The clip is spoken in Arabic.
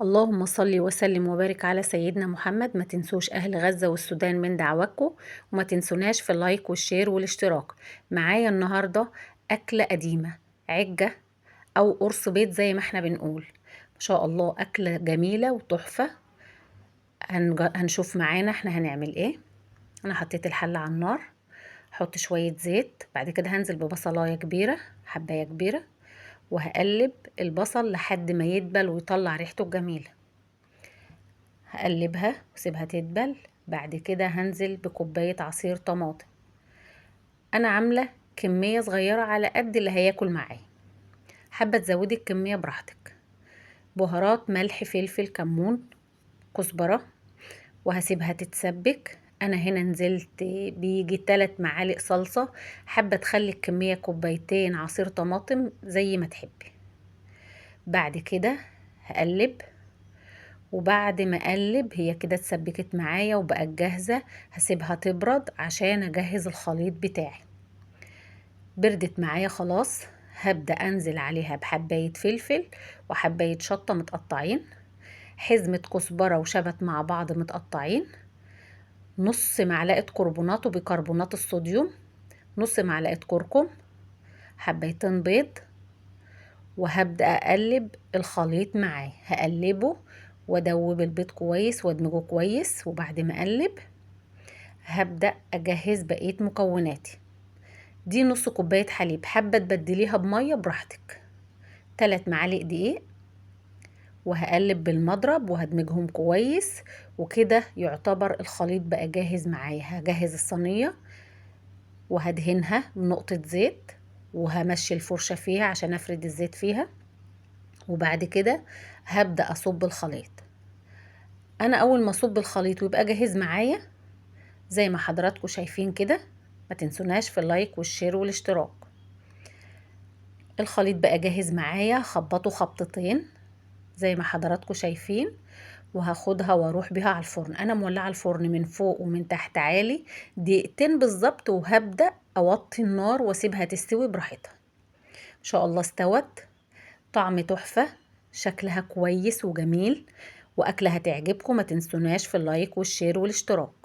اللهم صل وسلم وبارك على سيدنا محمد. ما تنسوش أهل غزة والسودان من دعواتكم، وما تنسوناش في اللايك والشير والاشتراك. معايا النهاردة أكلة قديمة، عجة أو قرص بيت زي ما احنا بنقول. ما شاء الله أكلة جميلة وتحفة. هنشوف معانا احنا هنعمل ايه. أنا حطيت الحلة على النار، حط شوية زيت، بعد كده هنزل ببصلاية كبيرة، حباية كبيرة، وهقلب البصل لحد ما يدبل ويطلع ريحته الجميلة. هقلبها واسيبها تدبل. بعد كده هنزل بكوباية عصير طماطم. انا عاملة كمية صغيرة على قد اللي هياكل معايا، حابة تزودي الكمية براحتك. بهارات ملح فلفل كمون كزبرة، وهسيبها تتسبك. انا هنا نزلت بيجي 3 معالق صلصة، حابة تخلي الكمية كوبايتين عصير طماطم زي ما تحبي. بعد كده هقلب، وبعد ما اقلب هي كده اتسبكت معايا وبقت جاهزة. هسيبها تبرد عشان اجهز الخليط بتاعي. بردت معايا خلاص، هبدأ انزل عليها بحباية فلفل وحباية شطة متقطعين، حزمة كزبرة وشبت مع بعض متقطعين، نص معلقة كربونات وبيكربونات الصوديوم، نص معلقة كركم، حبايتين بيض. وهبدأ اقلب الخليط معاه، هقلبه وادوب البيض كويس وادمجه كويس. وبعد ما اقلب هبدأ اجهز بقية مكوناتي. دي نص كوباية حليب، حابة تبدليها بمية براحتك. 3 معالق دقيق، وهقلب بالمضرب وهدمجهم كويس. وكده يعتبر الخليط بقى جاهز معايا. هجهز الصينية وهدهنها بنقطة زيت، وهمشي الفرشة فيها عشان افرد الزيت فيها. وبعد كده هبدأ اصب الخليط. انا اول ما اصب الخليط ويبقى جاهز معايا زي ما حضراتكم شايفين كده، ما تنسوناش في اللايك والشير والاشتراك. الخليط بقى جاهز معايا، خبطه خبطتين زي ما حضراتكم شايفين، وهاخدها واروح بيها على الفرن. انا مولعه الفرن من فوق ومن تحت عالي دقيقتين بالظبط، وهبدأ اوطي النار واسيبها تستوي براحتها. ان شاء الله استوت. طعم تحفة، شكلها كويس وجميل، واكلة هتعجبكم. ما تنسوناش في اللايك والشير والاشتراك.